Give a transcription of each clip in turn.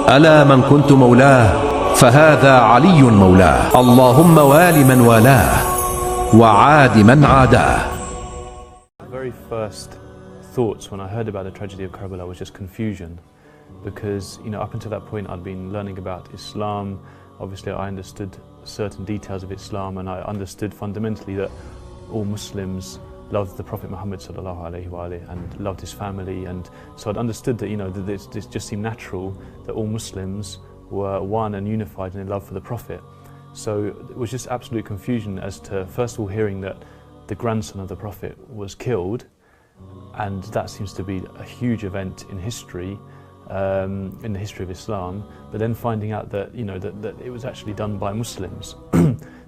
ألا من كنت مولاه فهذا علي مولاه. اللهم وال من والاه وعاد من عاداه. The very first thoughts when I heard about the tragedy of Karbala was just confusion, because up until that point I'd been learning about Islam. Obviously I understood certain details of Islam, and I understood fundamentally that all Muslims loved the Prophet Muhammad sallallahu alaihi wasallam and loved his family, and so I'd understood that that this just seemed natural that all Muslims were one and unified in their love for the Prophet. So it was just absolute confusion as to, first of all, hearing that the grandson of the Prophet was killed, and that seems to be a huge event in history, in the history of Islam, but then finding out that that it was actually done by Muslims.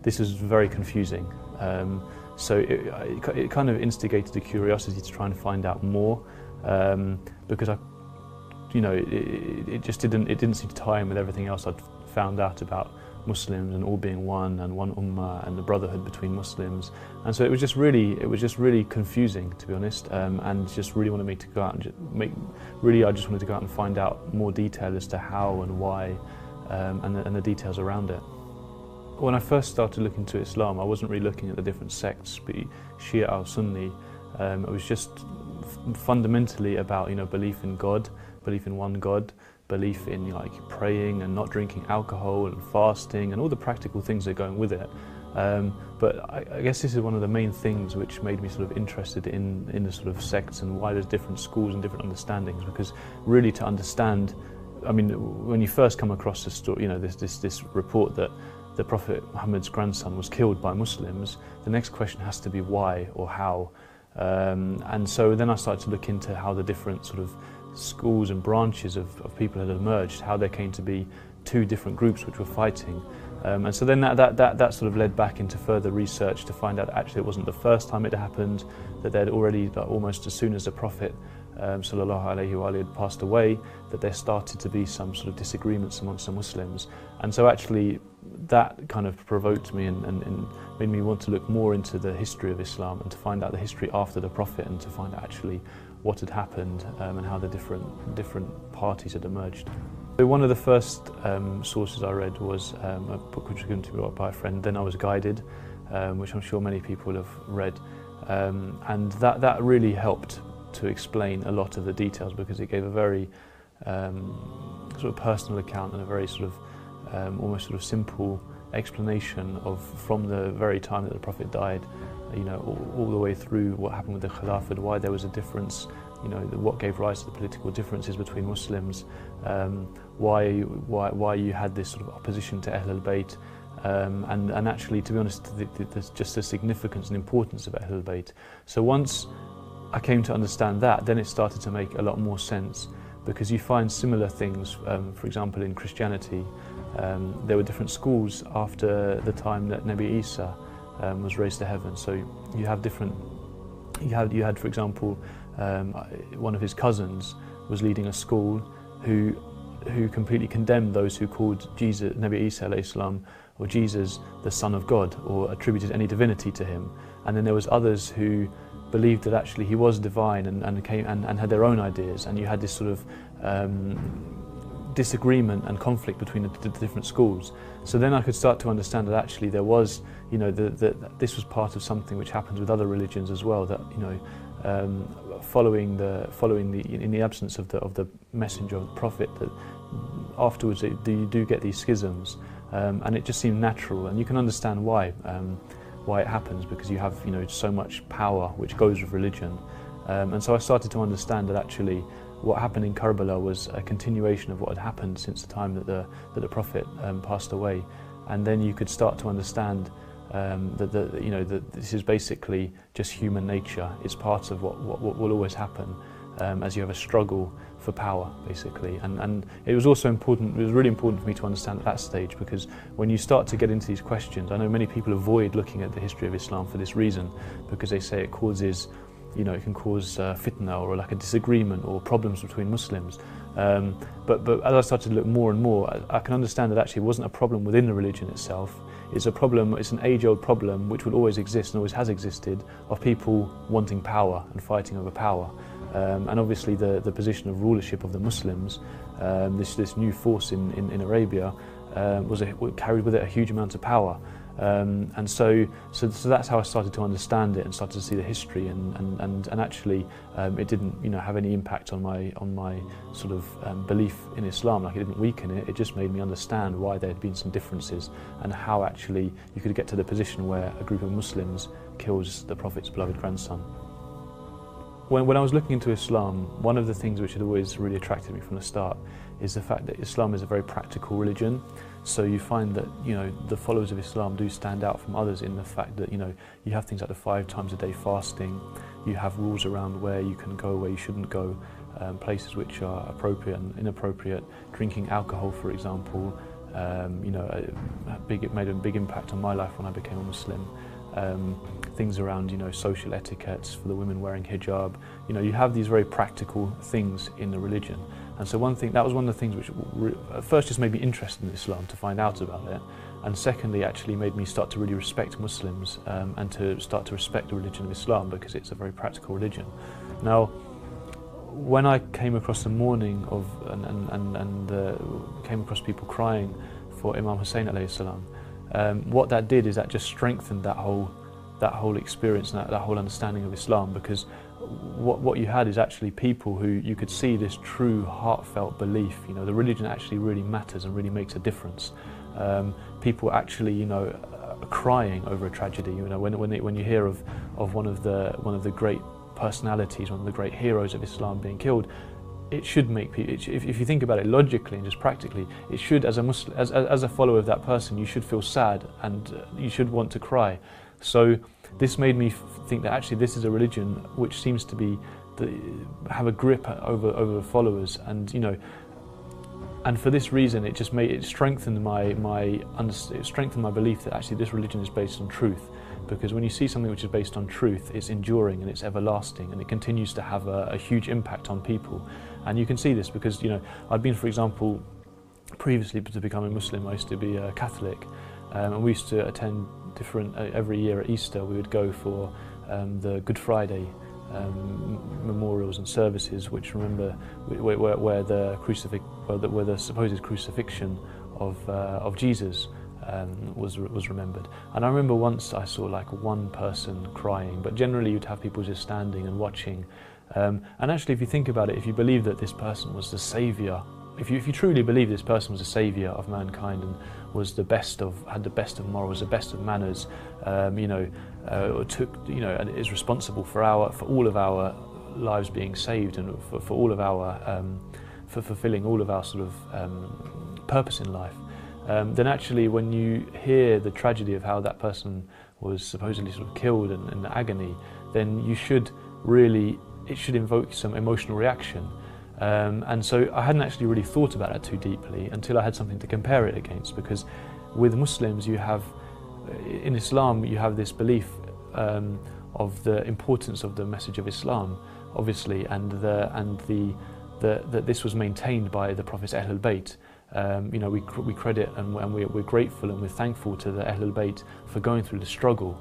This was very confusing. So it kind of instigated a curiosity to try and find out more, because it just didn't seem to tie in with everything else I'd found out about Muslims and all being one and one ummah and the brotherhood between Muslims. And so it was just really confusing, to be honest, and just really wanted me to go out and I just wanted to go out and find out more detail as to how and why, and the details around it. When I first started looking into Islam, I wasn't really looking at the different sects, be it Shia or Sunni. It was just fundamentally about belief in God, belief in one God, belief in praying and not drinking alcohol and fasting and all the practical things that are going with it. But I guess this is one of the main things which made me sort of interested in the sort of sects and why there's different schools and different understandings, because really to understand, I mean, when you first come across the story, this report that the Prophet Muhammad's grandson was killed by Muslims, the next question has to be why or how. And so then I started to look into how the different sort of schools and branches of people had emerged, how there came to be two different groups which were fighting. And so then that sort of led back into further research to find out that actually it wasn't the first time it happened, that they'd already, almost as soon as the Prophet sallallahu alaihi wa alihi had passed away, that there started to be some sort of disagreements amongst the Muslims. And so actually that kind of provoked me and made me want to look more into the history of Islam and to find out the history after the Prophet, and to find out actually what had happened, and how the different parties had emerged. So one of the first sources I read was a book which was given to me by a friend, Then I Was Guided, which I'm sure many people have read, and that really helped to explain a lot of the details, because it gave a very sort of personal account and a very sort of almost sort of simple explanation of from the very time that the Prophet died, all the way through what happened with the Khilafat, why there was a difference, what gave rise to the political differences between Muslims, why you had this sort of opposition to Ahl al-Bayt, and actually, to be honest, just the significance and importance of Ahl al-Bayt. So once I came to understand that, then it started to make a lot more sense, because you find similar things, for example, in Christianity. There were different schools after the time that Nabi Isa was raised to heaven. So you have different, you had, for example, one of his cousins was leading a school who completely condemned those who called Jesus, Nabi Isa alayhi salam, or Jesus, the Son of God, or attributed any divinity to him. And then there was others who believed that actually he was divine and had their own ideas, and you had this sort of disagreement and conflict between the different schools. So then I could start to understand that actually there was, that this was part of something which happens with other religions as well, that in the absence of the messenger of the Prophet, that afterwards you do get these schisms, and it just seemed natural, and you can understand why it happens, because you have so much power which goes with religion, and so I started to understand that actually what happened in Karbala was a continuation of what had happened since the time that the Prophet passed away, and then you could start to understand that this is basically just human nature. It's part of what will always happen as you have a struggle for power, basically. And it was also important, it was really important for me to understand at that stage, because when you start to get into these questions, I know many people avoid looking at the history of Islam for this reason, because they say it causes, it can cause fitna, or like a disagreement or problems between Muslims. But as I started to look more and more, I can understand that actually it wasn't a problem within the religion itself. It's a problem, it's an age-old problem which will always exist and always has existed, of people wanting power and fighting over power. And obviously the position of rulership of the Muslims, this new force in Arabia, carried with it a huge amount of power. And so that's how I started to understand it and started to see the history, and actually it didn't have any impact on my sort of belief in Islam. Like, it didn't weaken it. It just made me understand why there had been some differences and how actually you could get to the position where a group of Muslims kills the Prophet's beloved grandson. When I was looking into Islam, one of the things which had always really attracted me from the start is the fact that Islam is a very practical religion. So you find that the followers of Islam do stand out from others in the fact that you have things like the 5 times a day fasting. You have rules around where you can go, where you shouldn't go, places which are appropriate and inappropriate. Drinking alcohol, for example, it made a big impact on my life when I became a Muslim. Things around social etiquettes for the women wearing hijab. You have these very practical things in the religion. And so that was one of the things which at first just made me interested in Islam to find out about it, and secondly actually made me start to really respect Muslims and to start to respect the religion of Islam, because it's a very practical religion. Now, when I came across the mourning of came across people crying for Imam Hussein alayhi salam, what that did is that just strengthened that whole experience and that whole understanding of Islam, because what you had is actually people who you could see this true heartfelt belief. The religion actually really matters and really makes a difference. People actually crying over a tragedy. When you hear of one of the great personalities, one of the great heroes of Islam being killed, it should make people, if you think about it logically and just practically, it should, as a Muslim, as a follower of that person, you should feel sad and you should want to cry. So this made me think that actually this is a religion which seems to have a grip over followers, and and for this reason it strengthened my belief that actually this religion is based on truth. Because when you see something which is based on truth, it's enduring and it's everlasting, and it continues to have a huge impact on people. And you can see this because I'd been, for example, previously to becoming Muslim, I used to be a Catholic, and we used to attend every year at Easter we would go for the Good Friday memorials and services, which remember where the supposed crucifixion of Jesus was remembered. And I remember once I saw like one person crying, but generally you'd have people just standing and watching. And actually, if you think about it, if you believe that this person was the saviour, if you truly believe this person was a saviour of mankind and was had the best of morals, the best of manners, and is responsible for all of our lives being saved, and for all of our for fulfilling all of our sort of purpose in life, then actually when you hear the tragedy of how that person was supposedly sort of killed and in agony, then it should invoke some emotional reaction. And so I hadn't actually really thought about it too deeply until I had something to compare it against, because with Muslims in Islam you have this belief of the importance of the message of Islam, obviously, and that this was maintained by the Prophet's Ahlul Bayt. We credit and we're grateful and we're thankful to the Ahlul Bayt for going through the struggle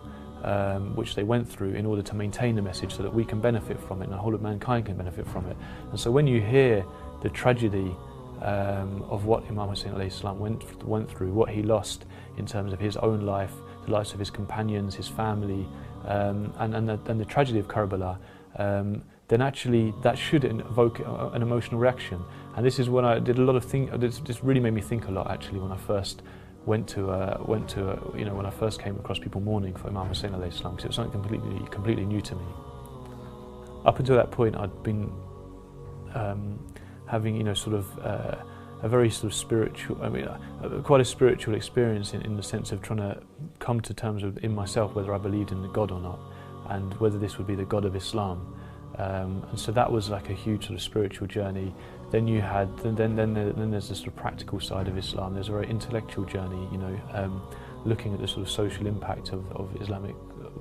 which they went through in order to maintain the message, so that we can benefit from it and the whole of mankind can benefit from it. And so when you hear the tragedy of what Imam Hussein alayhi salam went through, what he lost in terms of his own life, the lives of his companions, his family, and the tragedy of Karbala, then actually that should invoke an emotional reaction. And this is when I did a lot of things. This really made me think a lot, actually, when I first when I first came across people mourning for Imam Hussein alayhi salam, because it was something completely new to me. Up until that point, I'd been having a very sort of spiritual, quite a spiritual experience in the sense of trying to come to terms with in myself whether I believed in the God or not, and whether this would be the God of Islam. And so that was like a huge sort of spiritual journey. Then there's the sort of practical side of Islam. There's a very intellectual journey, looking at the sort of social impact of Islamic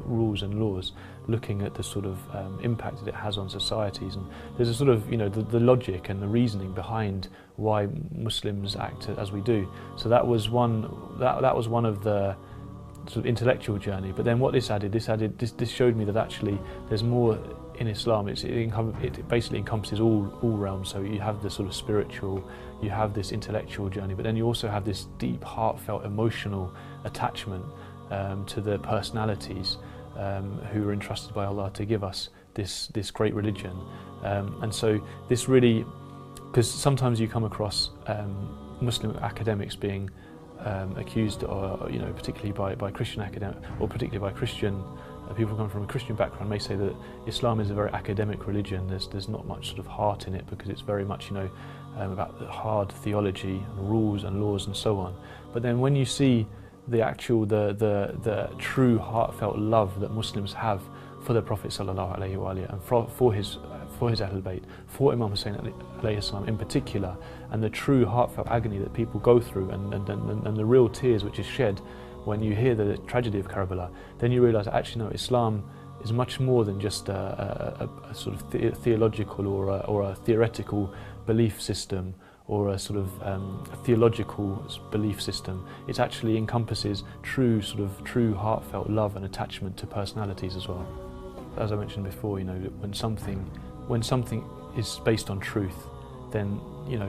rules and laws, looking at the sort of impact that it has on societies, and there's a sort of the logic and the reasoning behind why Muslims act as we do. So that was one of the sort of intellectual journey. But then what this showed me that actually there's more in Islam, it basically encompasses all realms. So you have the sort of spiritual, you have this intellectual journey, but then you also have this deep, heartfelt, emotional attachment to the personalities who are entrusted by Allah to give us this great religion. And so this really, because sometimes you come across Muslim academics being accused, or particularly by Christian academic, or particularly by Christian people who come from a Christian background, may say that Islam is a very academic religion. There's not much sort of heart in it, because it's very much about the hard theology and rules and laws and so on. But then when you see the actual the true heartfelt love that Muslims have for the Prophet sallallahu alaihi wasallam, and for his Ahlul Bayt, for Imam Hussein alayhi salam in particular, and the true heartfelt agony that people go through, and the real tears which is shed when you hear the tragedy of Karbala, then you realise actually no, Islam is much more than just a sort of theological or a theoretical belief system, or a sort of theological belief system. It actually encompasses true heartfelt love and attachment to personalities as well. As I mentioned before, when something is based on truth, then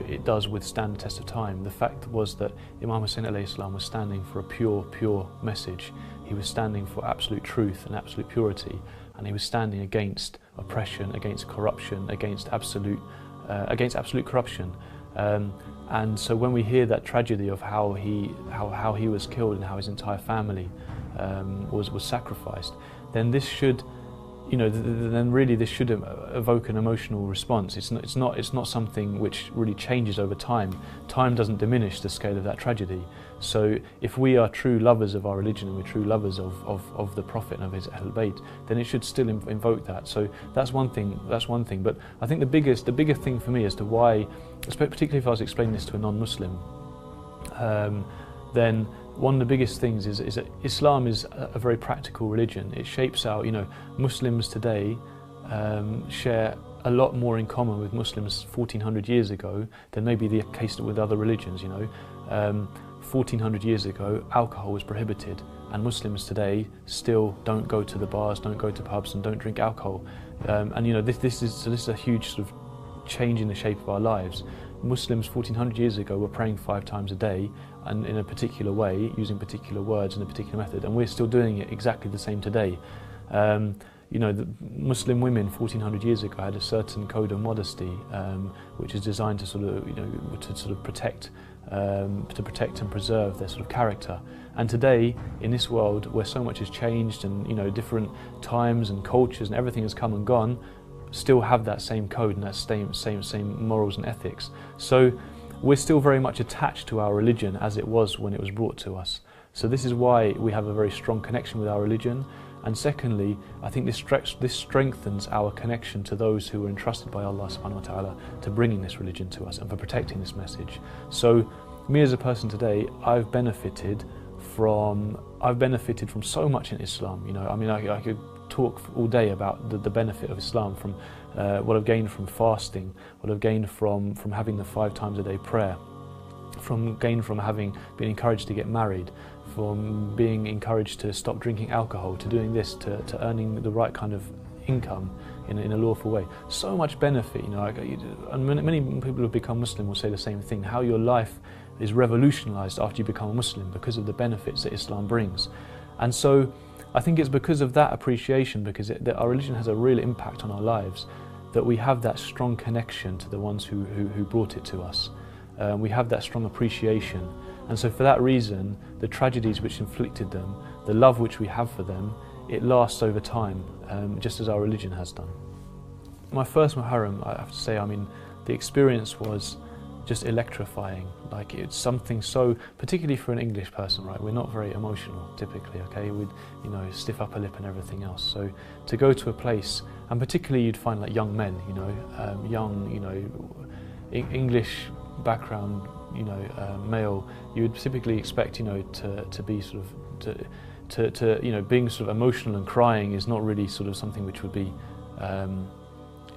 it does withstand the test of time. The fact was that Imam Hussein alayhi salam was standing for a pure message. He was standing for absolute truth and absolute purity, and he was standing against oppression, against corruption, against absolute corruption. And so when we hear that tragedy of how he was killed and how his entire family was sacrificed, then this should, then really this should evoke an emotional response. It's not something which really changes over time. Time doesn't diminish the scale of that tragedy. So if we are true lovers of our religion, and we're true lovers of the Prophet and of his Ahlul Bayt, then it should still invoke that. So that's one thing. But I think the bigger thing for me as to why, particularly if I was explaining this to a non-Muslim, then one of the biggest things is that Islam is a very practical religion. It shapes out, Muslims today share a lot more in common with Muslims 1400 years ago than maybe the case with other religions. 1400 years ago, alcohol was prohibited, and Muslims today still don't go to the bars, don't go to pubs, and don't drink alcohol. This is a huge sort of change in the shape of our lives. Muslims 1400 years ago were praying 5 times a day, and in a particular way, using particular words and a particular method, and we're still doing it exactly the same today. The Muslim women 1400 years ago had a certain code of modesty, which is designed to sort of protect and preserve their sort of character. And today, in this world where so much has changed, and different times and cultures and everything has come and gone, still have that same code and that same morals and ethics. So we're still very much attached to our religion as it was when it was brought to us. So this is why we have a very strong connection with our religion. And secondly, I think this strengthens our connection to those who were entrusted by Allah subhanahu wa ta'ala to bringing this religion to us and for protecting this message. So me as a person today, I've benefited from so much in Islam. I could talk all day about the benefit of Islam, from what I've gained from fasting, what I've gained from having the 5 times a day prayer, from having been encouraged to get married, from being encouraged to stop drinking alcohol, to doing this, to earning the right kind of income in a lawful way. So much benefit, and many people who have become Muslim will say the same thing, how your life is revolutionized after you become a Muslim because of the benefits that Islam brings. And so I think it's because of that appreciation, because that our religion has a real impact on our lives, that we have that strong connection to the ones who brought it to us. We have that strong appreciation. And so for that reason, the tragedies which inflicted them, the love which we have for them, it lasts over time, just as our religion has done. My first Muharram, I have to say, the experience was just electrifying. Like, it's something so, particularly for an English person, right? We're not very emotional typically, okay? We'd, stiff upper lip and everything else. So to go to a place, and particularly you'd find like young men, English background, male, you would typically expect, to be sort of, being sort of emotional and crying is not really sort of something which would be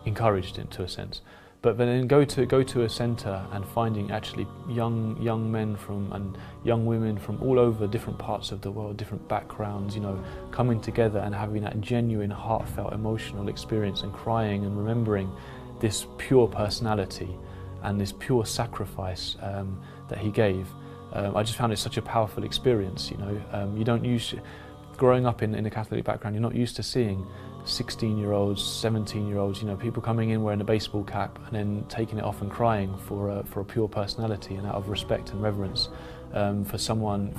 encouraged into a sense. But then go to a centre and finding actually young men and young women from all over different parts of the world, different backgrounds, you know, coming together and having that genuine, heartfelt, emotional experience and crying and remembering this pure personality and this pure sacrifice that he gave. I just found it such a powerful experience. You know, you don't growing up in a Catholic background, you're not used to seeing 16-year-olds, 17-year-olds, you know, people coming in wearing a baseball cap and then taking it off and crying for a pure personality and out of respect and reverence for someone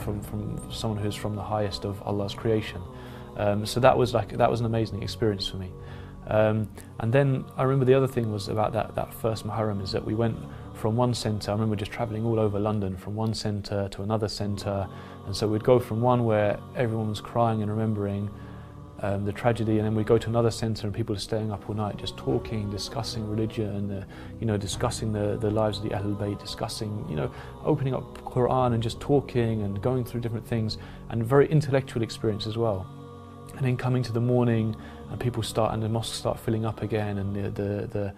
who's from the highest of Allah's creation. So that was an amazing experience for me. And then I remember the other thing was about that first Muharram is that we went from one centre. I remember just travelling all over London from one centre to another centre, and so we'd go from one where everyone was crying and remembering the tragedy, and then we go to another centre and people are staying up all night just talking, discussing religion, you know, discussing the lives of the Ahlul Bayt, discussing, you know, opening up Quran and just talking and going through different things, and very intellectual experience as well. And then coming to the morning and people start, and the mosques start filling up again, and the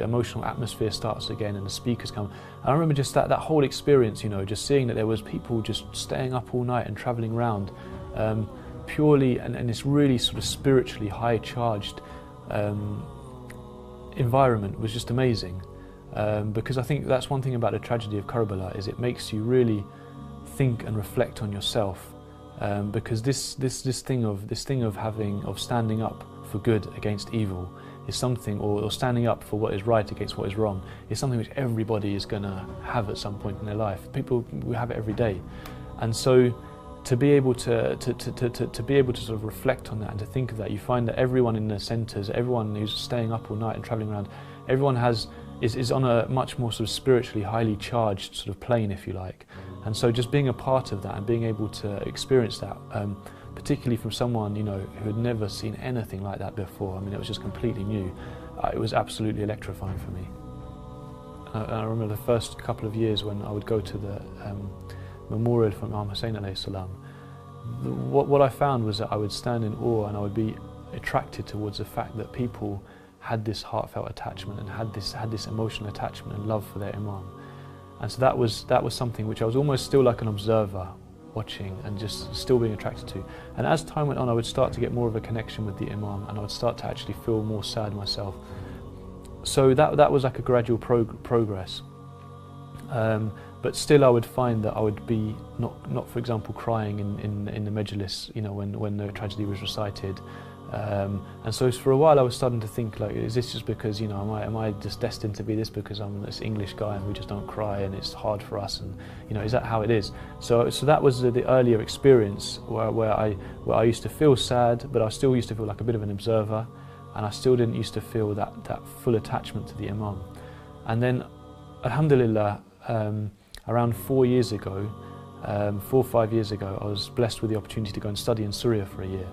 emotional atmosphere starts again, and the speakers come. And I remember just that whole experience, you know, just seeing that there was people just staying up all night and travelling around, purely and this really sort of spiritually high charged environment was just amazing, because I think that's one thing about the tragedy of Karbala, is it makes you really think and reflect on yourself, because this thing of standing up for good against evil is something, or standing up for what is right against what is wrong, is something which everybody is going to have at some point in their life. We have it every day, and so to be able to sort of reflect on that and to think of that, you find that everyone in the centres, everyone who's staying up all night and travelling around, everyone is on a much more sort of spiritually highly charged sort of plane, if you like. And so just being a part of that and being able to experience that, particularly from someone, you know, who had never seen anything like that before, I mean, it was just completely new, it was absolutely electrifying for me. And I remember the first couple of years when I would go to the memorial from Imam Hussein alayhi salam, what I found was that I would stand in awe and I would be attracted towards the fact that people had this heartfelt attachment and had this emotional attachment and love for their Imam. And so that was something which I was almost still like an observer watching and just still being attracted to. And as time went on, I would start to get more of a connection with the Imam, and I would start to actually feel more sad myself. So that was like a gradual progress. But still I would find that I would be not for example crying in the majlis, you know, when the tragedy was recited, and so for a while I was starting to think, like, is this just because, you know, am I just destined to be this because I'm this English guy and we just don't cry and it's hard for us, and, you know, is that how it is? So that was the earlier experience where I used to feel sad, but I still used to feel like a bit of an observer, and I still didn't used to feel that full attachment to the Imam. And then alhamdulillah, around 4 years ago, 4 or 5 years ago, I was blessed with the opportunity to go and study in Syria for a year.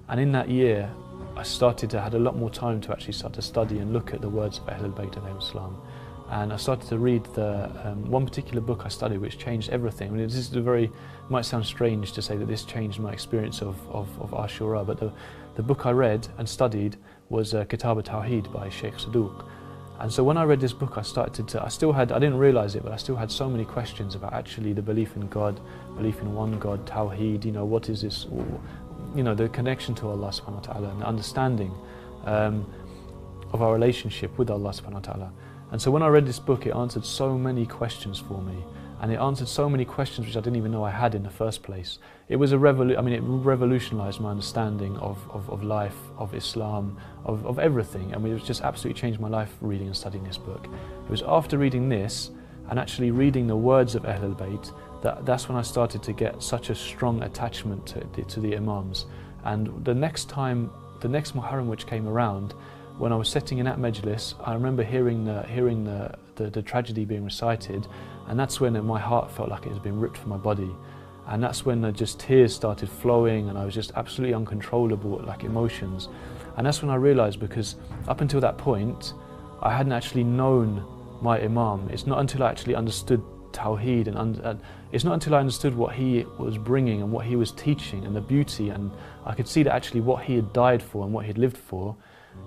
And in that year, I had a lot more time to actually start to study and look at the words of Ahlul Bayt alayhim salam. And I started to read the one particular book I studied which changed everything. I mean, this is might sound strange to say that this changed my experience of Ashura, but the book I read and studied was Kitab al-Tawheed by Sheikh Saduq. And so when I read this book, I didn't realise it, but I still had so many questions about actually the belief in God, belief in one God, Tawheed, you know, what is this, you know, the connection to Allah subhanahu wa ta'ala and the understanding of our relationship with Allah subhanahu wa ta'ala. And so when I read this book, it answered so many questions for me, and it answered so many questions which I didn't even know I had in the first place. It was it revolutionised my understanding of life, of Islam, of everything. I mean, it just absolutely changed my life reading and studying this book. It was after reading this and actually reading the words of Ahlul Bayt that's when I started to get such a strong attachment to the Imams. And the next Muharram which came around, when I was sitting in that majlis, I remember hearing the tragedy being recited, and that's when my heart felt like it was being ripped from my body. And that's when just tears started flowing, and I was just absolutely uncontrollable, like emotions. And that's when I realised, because up until that point, I hadn't actually known my Imam. It's not until I actually understood Tawheed, and it's not until I understood what he was bringing and what he was teaching and the beauty, and I could see that actually what he had died for and what he had lived for,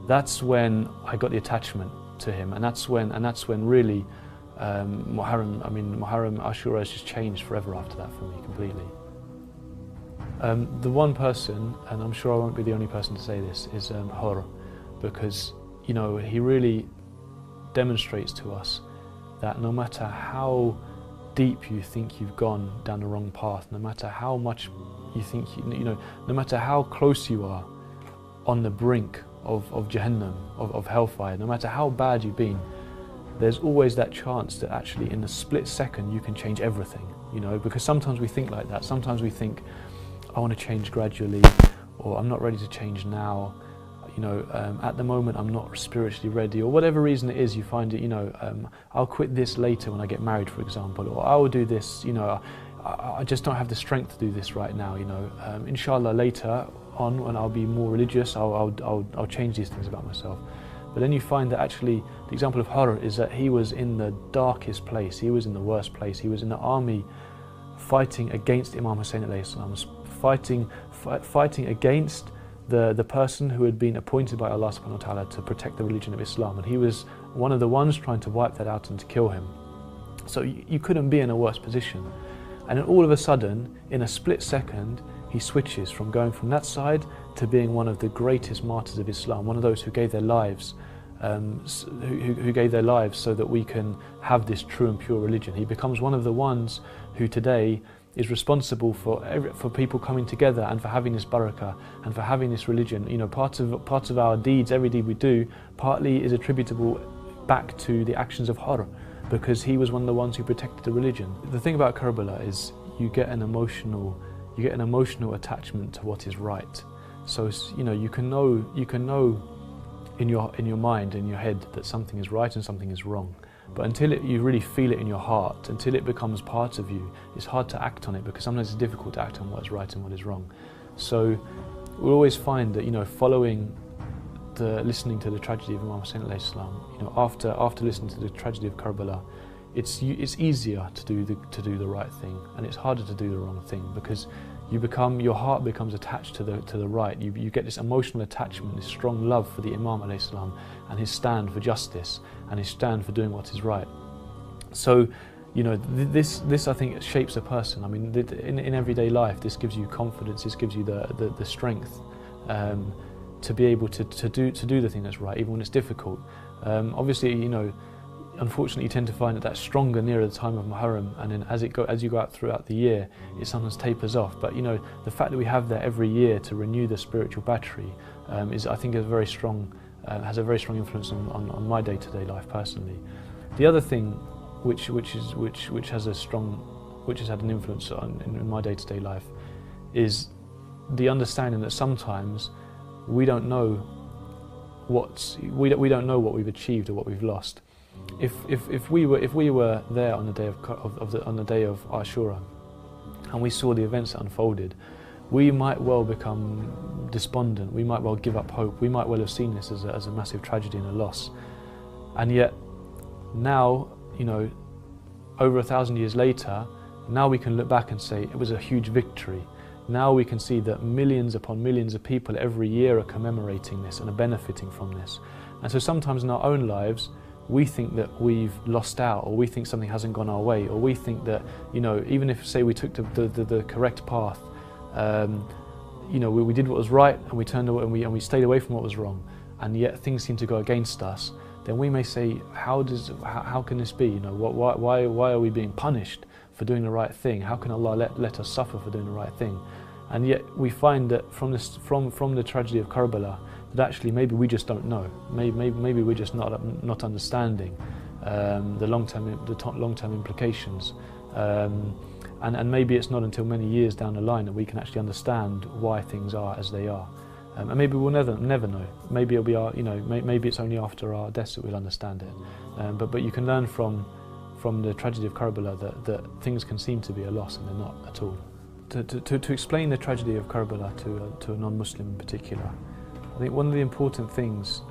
that's when I got the attachment. to him, and that's when really Muharram Ashura has just changed forever after that for me completely. The one person, and I'm sure I won't be the only person to say this, is Hur, because he really demonstrates to us that no matter how deep you think you've gone down the wrong path, no matter how much you think no matter how close you are on the brink of Jahannam, of hellfire, no matter how bad you've been, there's always that chance that actually in a split second you can change everything, because sometimes we think like that. Sometimes we think, I want to change gradually, or I'm not ready to change now, at the moment I'm not spiritually ready, or whatever reason it is. You find it, I'll quit this later when I get married, for example, or I will do this, I just don't have the strength to do this right now, inshallah later on when I'll be more religious, I'll change these things about myself. But then you find that actually the example of Hur is that he was in the darkest place, he was in the worst place, he was in the army fighting against Imam Hussein alayhi salam, fighting against the person who had been appointed by Allah subhanahu wa ta'ala to protect the religion of Islam, and he was one of the ones trying to wipe that out and to kill him. So you couldn't be in a worse position. And then all of a sudden, in a split second, he switches from going from that side to being one of the greatest martyrs of Islam, one of those who gave their lives, who gave their lives so that we can have this true and pure religion. He becomes one of the ones who today is responsible for people coming together and for having this barakah and for having this religion. Part of our deeds, every deed we do, partly is attributable back to the actions of Hur, because he was one of the ones who protected the religion. The thing about Karbala is you get an emotional attachment to what is right. So you can know in your mind, in your head, that something is right and something is wrong. But until you really feel it in your heart, until it becomes part of you, it's hard to act on it, because sometimes it's difficult to act on what is right and what is wrong. So we'll always find that following listening to the tragedy of Imam Hussein alayhi salam, after listening to the tragedy of Karbala, it's easier to do the right thing, and it's harder to do the wrong thing, because your heart becomes attached to the right. You get this emotional attachment, this strong love for the Imam alayhi salam and his stand for justice and his stand for doing what is right. So this I think shapes a person. I mean, in everyday life, this gives you confidence, this gives you the strength to be able to do the thing that's right, even when it's difficult. Obviously, unfortunately, you tend to find that that's stronger nearer the time of Muharram, and then as you go out throughout the year, it sometimes tapers off. But the fact that we have that every year to renew the spiritual battery I think, has a very strong influence on my day-to-day life personally. The other thing, which has had an influence in my day-to-day life, is the understanding that sometimes we don't know what we've achieved or what we've lost. If we were there on the day of Ashura, and we saw the events that unfolded, we might well become despondent. We might well give up hope. We might well have seen this as a massive tragedy and a loss. And yet, now, over 1,000 years later, now we can look back and say it was a huge victory. Now we can see that millions upon millions of people every year are commemorating this and are benefiting from this. And so sometimes in our own lives, we think that we've lost out, or we think something hasn't gone our way, or we think that, even if, say, we took the correct path, we did what was right, and we turned away, and we stayed away from what was wrong, and yet things seem to go against us, then we may say, how can this be? Why are we being punished for doing the right thing? How can Allah let us suffer for doing the right thing? And yet we find that from the tragedy of Karbala, that actually maybe we just don't know. Maybe we're just not understanding the long-term implications. And maybe it's not until many years down the line that we can actually understand why things are as they are. And maybe we'll never know. Maybe it'll be maybe it's only after our deaths that we'll understand it. But you can learn from the tragedy of Karbala that things can seem to be a loss, and they're not at all. To explain the tragedy of Karbala to a non-Muslim in particular, I think one of the important things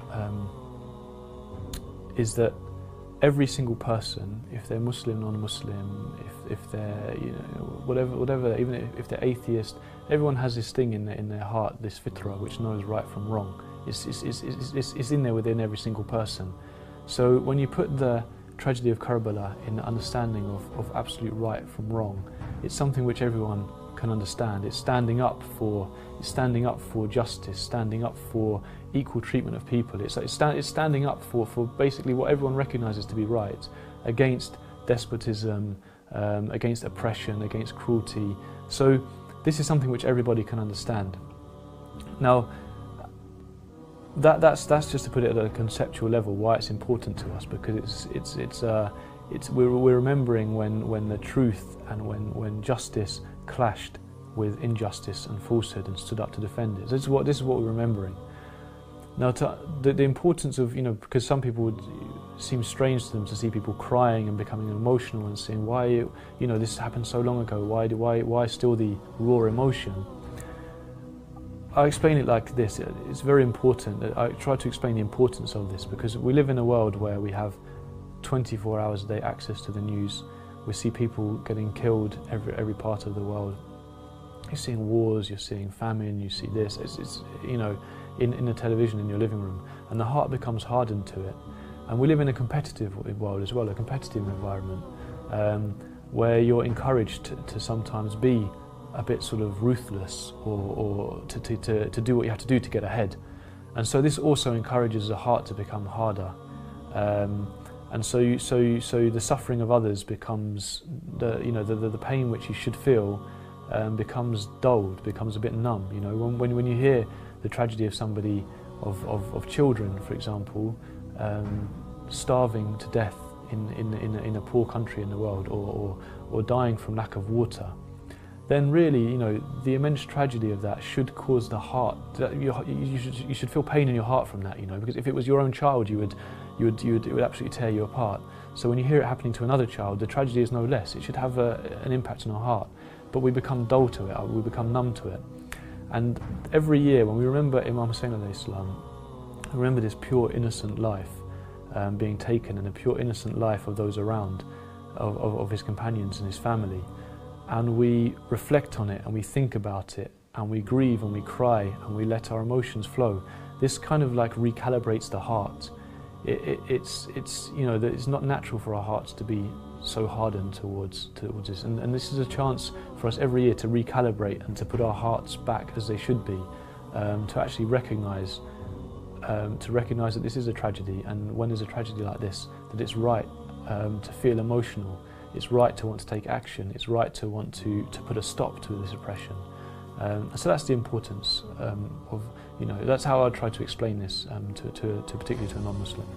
is that every single person, if they're Muslim, non-Muslim, if they're whatever, even if they're atheist, everyone has this thing in their heart, this fitrah, which knows right from wrong. It's in there within every single person, So when you put the tragedy of Karbala in the understanding of absolute right from wrong, it's something which everyone can understand. It's standing up for justice, standing up for equal treatment of people. It's standing up for basically what everyone recognises to be right, against despotism, against oppression, against cruelty. So this is something which everybody can understand. Now, that's just to put it at a conceptual level why it's important to us, because we're remembering when the truth and when justice clashed with injustice and falsehood and stood up to defend it. This is what we're remembering. Now, the importance of, because some people would seem strange to them to see people crying and becoming emotional and saying, why, this happened so long ago, why still the raw emotion? I explain it like this. It's very important. I try to explain the importance of this because we live in a world where we have 24 hours a day access to the news. We see people getting killed every part of the world. You're seeing wars, you're seeing famine, you see this. It's in the television in your living room, and the heart becomes hardened to it. And we live in a competitive world as well, a competitive environment, where you're encouraged to sometimes be a bit sort of ruthless or to do what you have to do to get ahead. And so this also encourages the heart to become harder. And so the suffering of others becomes, the pain which you should feel becomes dulled, becomes a bit numb. When you hear the tragedy of somebody, of children, for example, starving to death in a poor country in the world, or dying from lack of water, then really, the immense tragedy of that should cause the heart. You should feel pain in your heart from that, because if it was your own child, it would absolutely tear you apart. So when you hear it happening to another child, the tragedy is no less. It should have an impact on our heart, but we become dull to it. We become numb to it. And every year, when we remember Imam Hussein alayhi salam, remember this pure, innocent life being taken, and the pure, innocent life of those around, of his companions and his family. And we reflect on it, and we think about it, and we grieve, and we cry, and we let our emotions flow. This kind of like recalibrates the heart. It's not natural for our hearts to be so hardened towards this, and this is a chance for us every year to recalibrate and to put our hearts back as they should be, to actually recognise that this is a tragedy, and when there's a tragedy like this, that it's right to feel emotional. It's right to want to take action. It's right to want to put a stop to this oppression. So that's the importance of, that's how I try to explain this, particularly to a non-Muslim.